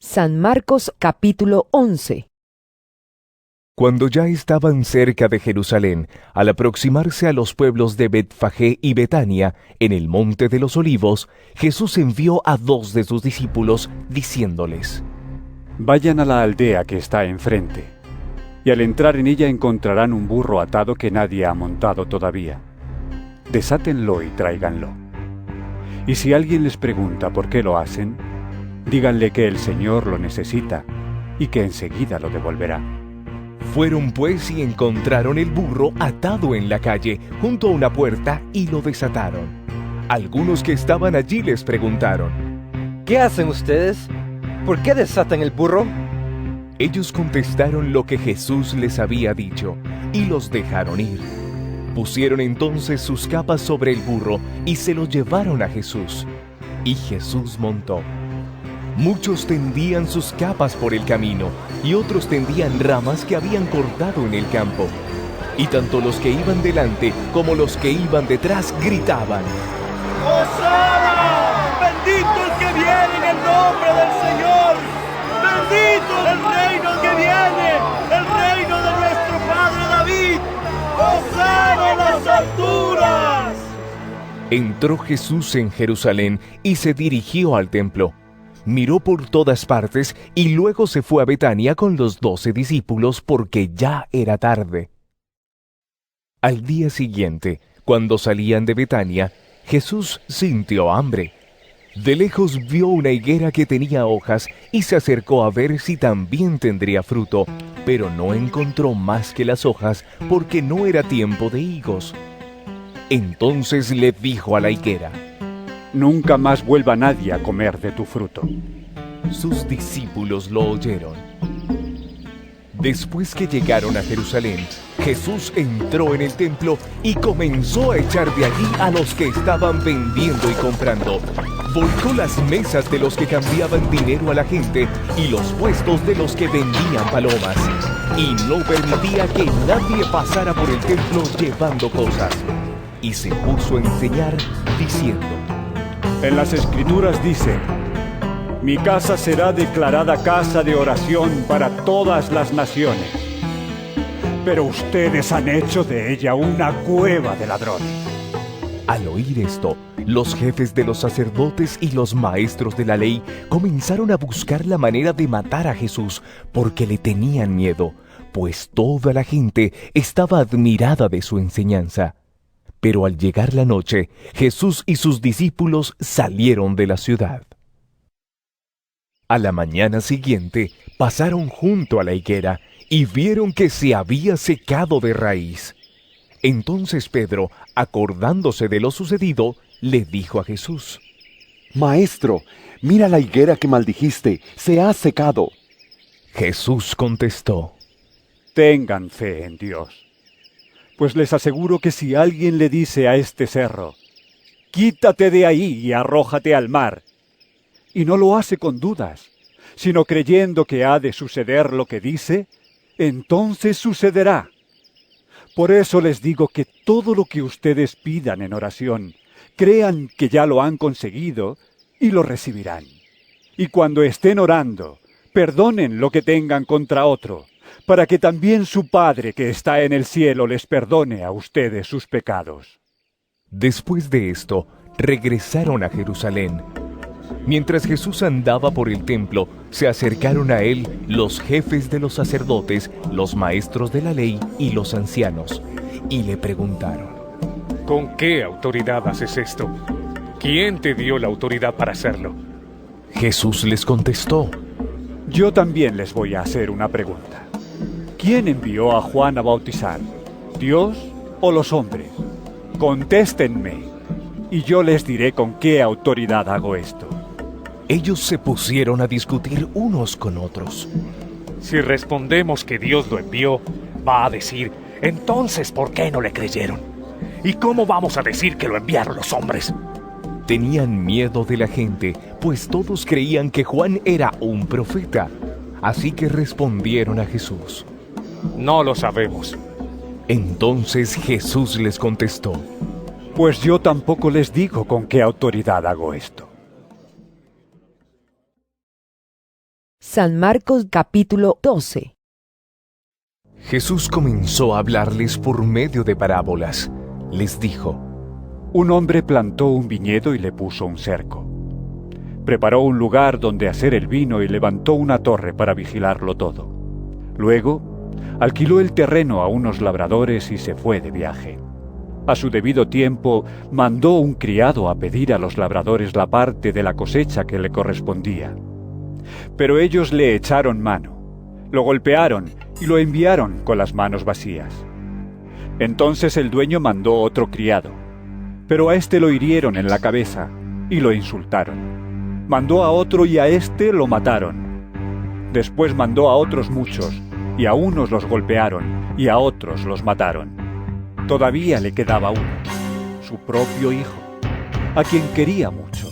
San Marcos capítulo 11. Cuando ya estaban cerca de Jerusalén, al aproximarse a los pueblos de Betfagé y Betania, en el monte de los Olivos, Jesús envió a 2 de sus discípulos, diciéndoles: Vayan a la aldea que está enfrente, y al entrar en ella encontrarán un burro atado que nadie ha montado todavía. Desátenlo y tráiganlo. Y si alguien les pregunta por qué lo hacen, díganle que el Señor lo necesita y que enseguida lo devolverá. Fueron pues y encontraron el burro atado en la calle, junto a una puerta, y lo desataron. Algunos que estaban allí les preguntaron: ¿Qué hacen ustedes? ¿Por qué desatan el burro? Ellos contestaron lo que Jesús les había dicho, y los dejaron ir. Pusieron entonces sus capas sobre el burro, y se lo llevaron a Jesús. Y Jesús montó. Muchos tendían sus capas por el camino, y otros tendían ramas que habían cortado en el campo. Y tanto los que iban delante como los que iban detrás gritaban: ¡Hosana! ¡Bendito el que viene en el nombre del Señor! ¡Bendito el reino que viene! ¡El reino de nuestro padre David! ¡Hosana en las alturas! Entró Jesús en Jerusalén y se dirigió al templo. Miró por todas partes y luego se fue a Betania con los 12 discípulos porque ya era tarde. Al día siguiente, cuando salían de Betania, Jesús sintió hambre. De lejos vio una higuera que tenía hojas y se acercó a ver si también tendría fruto, pero no encontró más que las hojas porque no era tiempo de higos. Entonces le dijo a la higuera: Nunca más vuelva nadie a comer de tu fruto. Sus discípulos lo oyeron. Después que llegaron a Jerusalén, Jesús entró en el templo y comenzó a echar de allí a los que estaban vendiendo y comprando. Volcó las mesas de los que cambiaban dinero a la gente y los puestos de los que vendían palomas. Y no permitía que nadie pasara por el templo llevando cosas. Y se puso a enseñar diciendo: En las Escrituras dice: Mi casa será declarada casa de oración para todas las naciones. Pero ustedes han hecho de ella una cueva de ladrones. Al oír esto, los jefes de los sacerdotes y los maestros de la ley comenzaron a buscar la manera de matar a Jesús, porque le tenían miedo, pues toda la gente estaba admirada de su enseñanza. Pero al llegar la noche, Jesús y sus discípulos salieron de la ciudad. A la mañana siguiente, pasaron junto a la higuera y vieron que se había secado de raíz. Entonces Pedro, acordándose de lo sucedido, le dijo a Jesús: Maestro, mira la higuera que maldijiste, se ha secado. Jesús contestó: Tengan fe en Dios. Pues les aseguro que si alguien le dice a este cerro: Quítate de ahí y arrójate al mar, y no lo hace con dudas, sino creyendo que ha de suceder lo que dice, entonces sucederá. Por eso les digo que todo lo que ustedes pidan en oración, crean que ya lo han conseguido y lo recibirán. Y cuando estén orando, perdonen lo que tengan contra otro, para que también su Padre que está en el cielo les perdone a ustedes sus pecados. Después de esto, regresaron a Jerusalén. Mientras Jesús andaba por el templo, se acercaron a él los jefes de los sacerdotes, los maestros de la ley y los ancianos, y le preguntaron: ¿Con qué autoridad haces esto? ¿Quién te dio la autoridad para hacerlo? Jesús les contestó: Yo también les voy a hacer una pregunta. ¿Quién envió a Juan a bautizar? ¿Dios o los hombres? Contéstenme, y yo les diré con qué autoridad hago esto. Ellos se pusieron a discutir unos con otros. Si respondemos que Dios lo envió, va a decir: entonces, ¿por qué no le creyeron? ¿Y cómo vamos a decir que lo enviaron los hombres? Tenían miedo de la gente, pues todos creían que Juan era un profeta. Así que respondieron a Jesús: No lo sabemos. Entonces Jesús les contestó: Pues yo tampoco les digo con qué autoridad hago esto. San Marcos capítulo 12. Jesús comenzó a hablarles por medio de parábolas. Les dijo: Un hombre plantó un viñedo y le puso un cerco. Preparó un lugar donde hacer el vino y levantó una torre para vigilarlo todo. Luego, alquiló el terreno a unos labradores y se fue de viaje. A su debido tiempo, mandó un criado a pedir a los labradores la parte de la cosecha que le correspondía. Pero ellos le echaron mano, lo golpearon y lo enviaron con las manos vacías. Entonces el dueño mandó otro criado, pero a éste lo hirieron en la cabeza y lo insultaron. Mandó a otro y a éste lo mataron. Después mandó a otros muchos, y a unos los golpearon y a otros los mataron. Todavía le quedaba uno, su propio hijo, a quien quería mucho.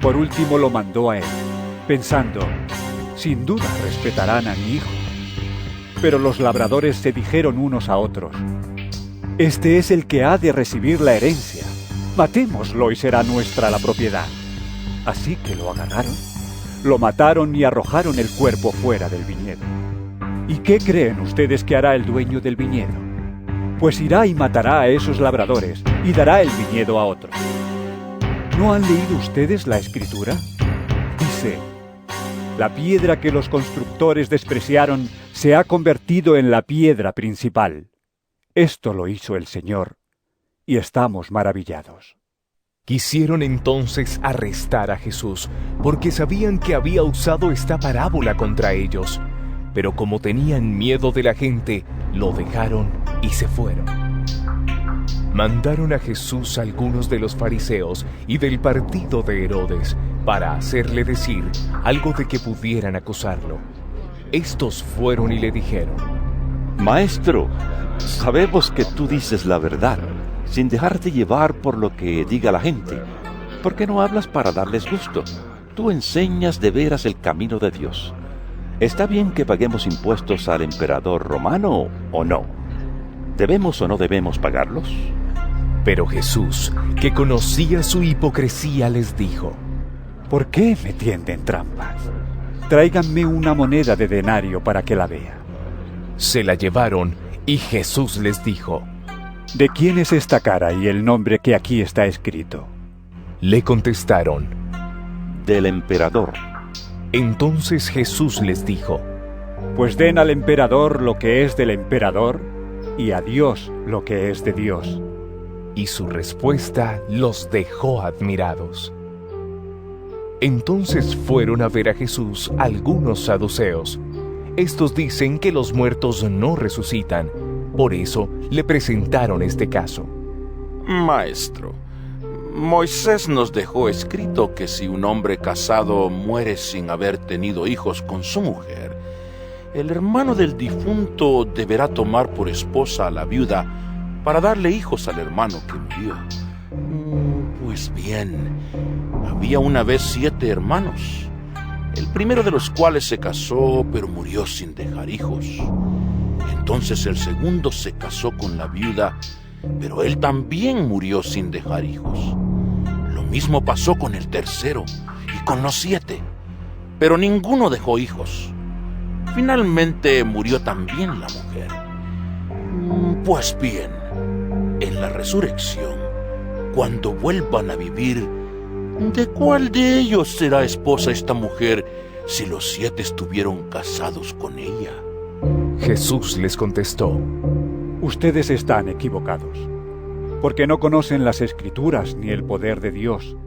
Por último lo mandó a él, pensando: sin duda respetarán a mi hijo. Pero los labradores se dijeron unos a otros: este es el que ha de recibir la herencia. Matémoslo y será nuestra la propiedad. Así que lo agarraron, lo mataron y arrojaron el cuerpo fuera del viñedo. ¿Y qué creen ustedes que hará el dueño del viñedo? Pues irá y matará a esos labradores y dará el viñedo a otros. ¿No han leído ustedes la Escritura? Dice: la piedra que los constructores despreciaron se ha convertido en la piedra principal. Esto lo hizo el Señor, y estamos maravillados. Quisieron entonces arrestar a Jesús, porque sabían que había usado esta parábola contra ellos. Pero como tenían miedo de la gente, lo dejaron y se fueron. Mandaron a Jesús a algunos de los fariseos y del partido de Herodes para hacerle decir algo de que pudieran acusarlo. Estos fueron y le dijeron: Maestro, sabemos que tú dices la verdad, sin dejarte llevar por lo que diga la gente. ¿Por qué no hablas para darles gusto? Tú enseñas de veras el camino de Dios. ¿Está bien que paguemos impuestos al emperador romano o no? ¿Debemos o no debemos pagarlos? Pero Jesús, que conocía su hipocresía, les dijo: ¿Por qué me tienden trampas? Tráiganme una moneda de denario para que la vea. Se la llevaron y Jesús les dijo: ¿De quién es esta cara y el nombre que aquí está escrito? Le contestaron: Del emperador. Entonces Jesús les dijo: Pues den al emperador lo que es del emperador y a Dios lo que es de Dios. Y su respuesta los dejó admirados. Entonces fueron a ver a Jesús algunos saduceos. Estos dicen que los muertos no resucitan. Por eso le presentaron este caso. Maestro, Moisés nos dejó escrito que si un hombre casado muere sin haber tenido hijos con su mujer, el hermano del difunto deberá tomar por esposa a la viuda para darle hijos al hermano que murió. Pues bien, había una vez 7 hermanos, el primero de los cuales se casó pero murió sin dejar hijos. Entonces el segundo se casó con la viuda, pero él también murió sin dejar hijos. Lo mismo pasó con el tercero y con los 7, pero ninguno dejó hijos. Finalmente murió también la mujer. Pues bien, en la resurrección, cuando vuelvan a vivir, ¿de cuál de ellos será esposa esta mujer si los 7 estuvieron casados con ella? Jesús les contestó: Ustedes están equivocados, porque no conocen las Escrituras ni el poder de Dios.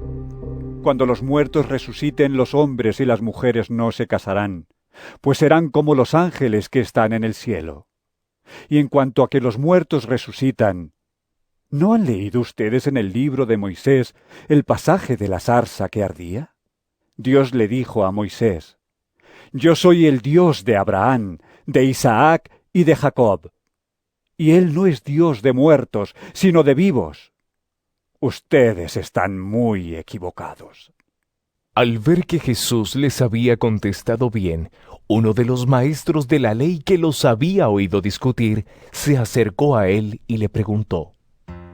Cuando los muertos resuciten, los hombres y las mujeres no se casarán, pues serán como los ángeles que están en el cielo. Y en cuanto a que los muertos resucitan, ¿no han leído ustedes en el libro de Moisés el pasaje de la zarza que ardía? Dios le dijo a Moisés: Yo soy el Dios de Abraham, de Isaac y de Jacob. Y Él no es Dios de muertos, sino de vivos. Ustedes están muy equivocados. Al ver que Jesús les había contestado bien, uno de los maestros de la ley que los había oído discutir, se acercó a él y le preguntó: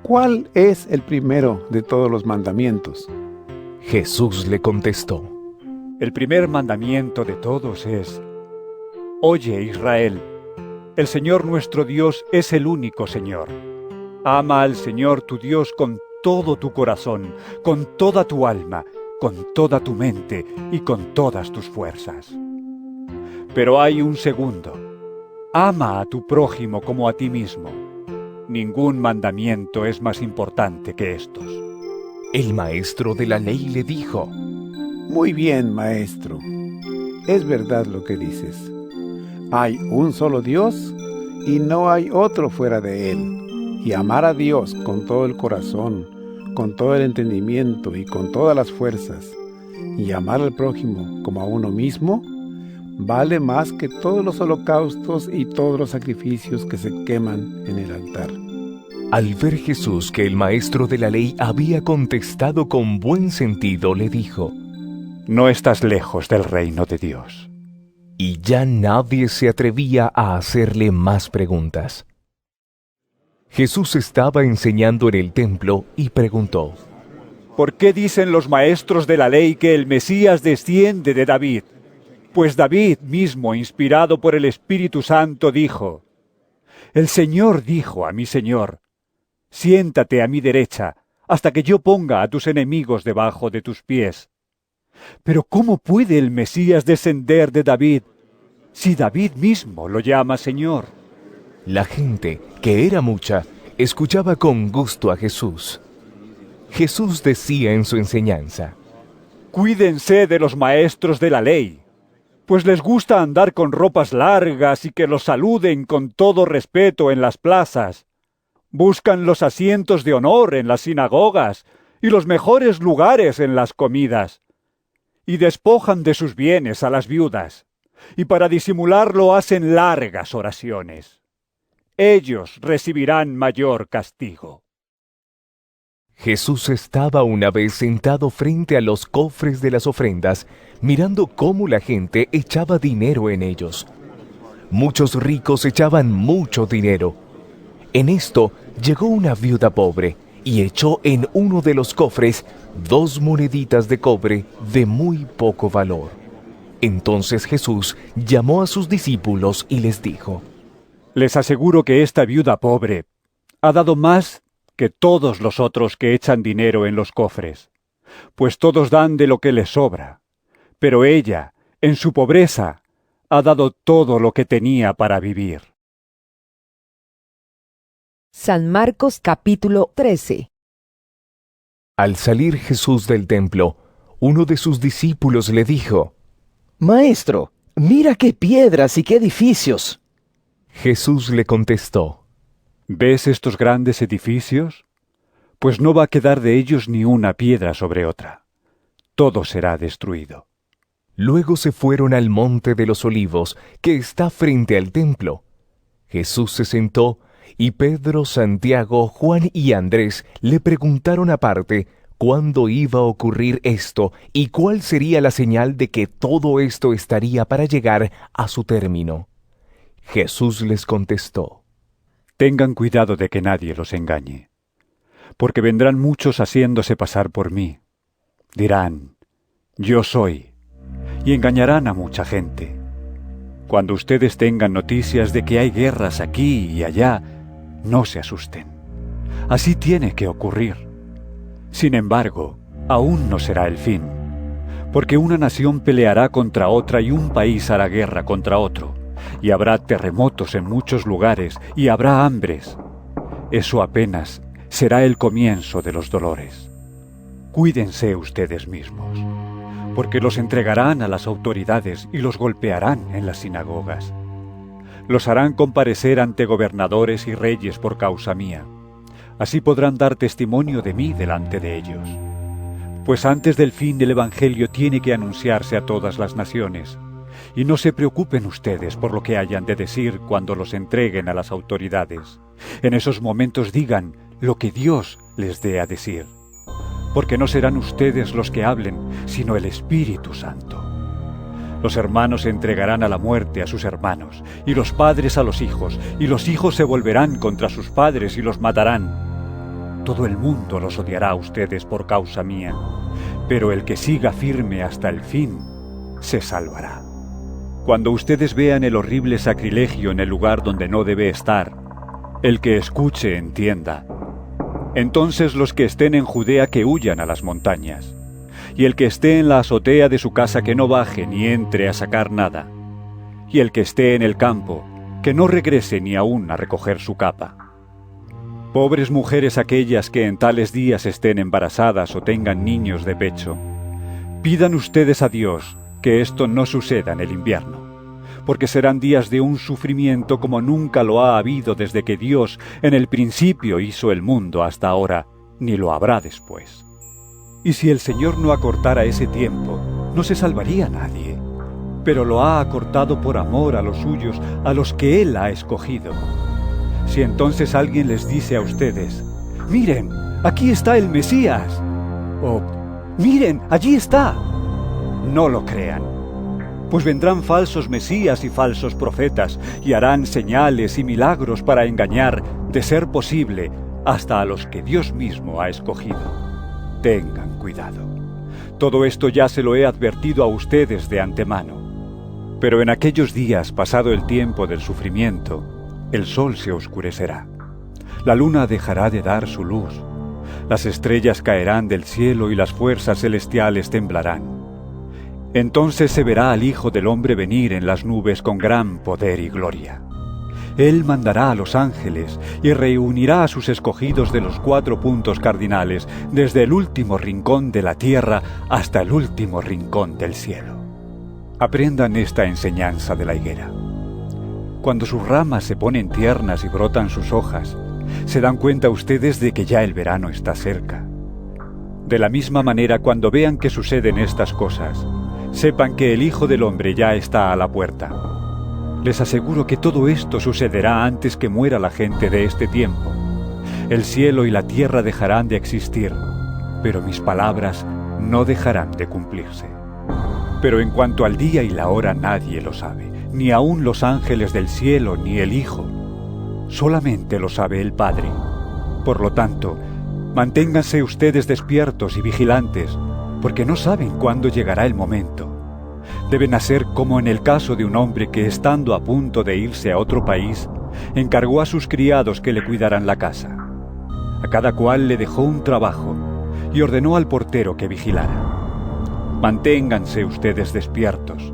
¿Cuál es el primero de todos los mandamientos? Jesús le contestó: El primer mandamiento de todos es: Oye, Israel, el Señor nuestro Dios es el único Señor. Ama al Señor tu Dios con todo tu corazón, con toda tu alma, con toda tu mente y con todas tus fuerzas. Pero hay un segundo: ama a tu prójimo como a ti mismo. Ningún mandamiento es más importante que estos. El maestro de la ley le dijo: Muy bien, maestro. Es verdad lo que dices. Hay un solo Dios y no hay otro fuera de Él. Y amar a Dios con todo el corazón, con todo el entendimiento y con todas las fuerzas, y amar al prójimo como a uno mismo, vale más que todos los holocaustos y todos los sacrificios que se queman en el altar. Al ver Jesús que el maestro de la ley había contestado con buen sentido, le dijo: No estás lejos del reino de Dios. Y ya nadie se atrevía a hacerle más preguntas. Jesús estaba enseñando en el templo y preguntó: ¿Por qué dicen los maestros de la ley que el Mesías desciende de David? Pues David mismo, inspirado por el Espíritu Santo, dijo: El Señor dijo a mi Señor: Siéntate a mi derecha, hasta que yo ponga a tus enemigos debajo de tus pies. Pero ¿cómo puede el Mesías descender de David, si David mismo lo llama Señor? La gente, que era mucha, escuchaba con gusto a Jesús. Jesús decía en su enseñanza: Cuídense de los maestros de la ley, pues les gusta andar con ropas largas y que los saluden con todo respeto en las plazas. Buscan los asientos de honor en las sinagogas y los mejores lugares en las comidas, y despojan de sus bienes a las viudas, y para disimularlo hacen largas oraciones. Ellos recibirán mayor castigo. Jesús estaba una vez sentado frente a los cofres de las ofrendas, mirando cómo la gente echaba dinero en ellos. Muchos ricos echaban mucho dinero. En esto llegó una viuda pobre y echó en uno de los cofres 2 moneditas de cobre de muy poco valor. Entonces Jesús llamó a sus discípulos y les dijo: Les aseguro que esta viuda pobre ha dado más que todos los otros que echan dinero en los cofres, pues todos dan de lo que les sobra. Pero ella, en su pobreza, ha dado todo lo que tenía para vivir. San Marcos capítulo 13. Al salir Jesús del templo, uno de sus discípulos le dijo: Maestro, mira qué piedras y qué edificios. Jesús le contestó: ¿Ves estos grandes edificios? Pues no va a quedar de ellos ni una piedra sobre otra. Todo será destruido. Luego se fueron al monte de los olivos, que está frente al templo. Jesús se sentó, y Pedro, Santiago, Juan y Andrés le preguntaron aparte cuándo iba a ocurrir esto y cuál sería la señal de que todo esto estaría para llegar a su término. Jesús les contestó: Tengan cuidado de que nadie los engañe, porque vendrán muchos haciéndose pasar por mí. Dirán: Yo soy, y engañarán a mucha gente. Cuando ustedes tengan noticias de que hay guerras aquí y allá, no se asusten. Así tiene que ocurrir. Sin embargo, aún no será el fin, porque una nación peleará contra otra y un país hará guerra contra otro, y habrá terremotos en muchos lugares y habrá hambres. Eso apenas será el comienzo de los dolores. Cuídense ustedes mismos, porque los entregarán a las autoridades y los golpearán en las sinagogas. Los harán comparecer ante gobernadores y reyes por causa mía. Así podrán dar testimonio de mí delante de ellos. Pues antes del fin el Evangelio tiene que anunciarse a todas las naciones. Y no se preocupen ustedes por lo que hayan de decir cuando los entreguen a las autoridades. En esos momentos digan lo que Dios les dé a decir. Porque no serán ustedes los que hablen, sino el Espíritu Santo. Los hermanos entregarán a la muerte a sus hermanos, y los padres a los hijos, y los hijos se volverán contra sus padres y los matarán. Todo el mundo los odiará a ustedes por causa mía, pero el que siga firme hasta el fin se salvará. Cuando ustedes vean el horrible sacrilegio en el lugar donde no debe estar, el que escuche entienda. Entonces los que estén en Judea que huyan a las montañas, y el que esté en la azotea de su casa que no baje ni entre a sacar nada, y el que esté en el campo que no regrese ni aún a recoger su capa. Pobres mujeres aquellas que en tales días estén embarazadas o tengan niños de pecho, pidan ustedes a Dios que esto no suceda en el invierno, porque serán días de un sufrimiento como nunca lo ha habido desde que Dios en el principio hizo el mundo hasta ahora, ni lo habrá después. Y si el Señor no acortara ese tiempo, no se salvaría nadie, pero lo ha acortado por amor a los suyos, a los que Él ha escogido. Si entonces alguien les dice a ustedes, «Miren, aquí está el Mesías», o «Miren, allí está», no lo crean, pues vendrán falsos mesías y falsos profetas, y harán señales y milagros para engañar, de ser posible, hasta a los que Dios mismo ha escogido. Tengan cuidado. Todo esto ya se lo he advertido a ustedes de antemano. Pero en aquellos días, pasado el tiempo del sufrimiento, el sol se oscurecerá, la luna dejará de dar su luz, las estrellas caerán del cielo y las fuerzas celestiales temblarán. Entonces se verá al Hijo del Hombre venir en las nubes con gran poder y gloria. Él mandará a los ángeles y reunirá a sus escogidos de los 4 puntos cardinales, desde el último rincón de la tierra hasta el último rincón del cielo. Aprendan esta enseñanza de la higuera. Cuando sus ramas se ponen tiernas y brotan sus hojas, se dan cuenta ustedes de que ya el verano está cerca. De la misma manera, cuando vean que suceden estas cosas, sepan que el Hijo del Hombre ya está a la puerta. Les aseguro que todo esto sucederá antes que muera la gente de este tiempo. El cielo y la tierra dejarán de existir, pero mis palabras no dejarán de cumplirse. Pero en cuanto al día y la hora nadie lo sabe, ni aun los ángeles del cielo ni el Hijo. Solamente lo sabe el Padre. Por lo tanto, manténganse ustedes despiertos y vigilantes, porque no saben cuándo llegará el momento. Deben hacer como en el caso de un hombre que, estando a punto de irse a otro país, encargó a sus criados que le cuidaran la casa. A cada cual le dejó un trabajo y ordenó al portero que vigilara. Manténganse ustedes despiertos,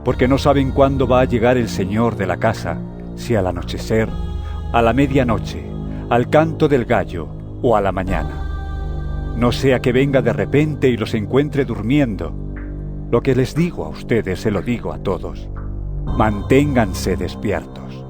porque no saben cuándo va a llegar el señor de la casa, si al anochecer, a la medianoche, al canto del gallo o a la mañana. No sea que venga de repente y los encuentre durmiendo. Lo que les digo a ustedes se lo digo a todos. Manténganse despiertos.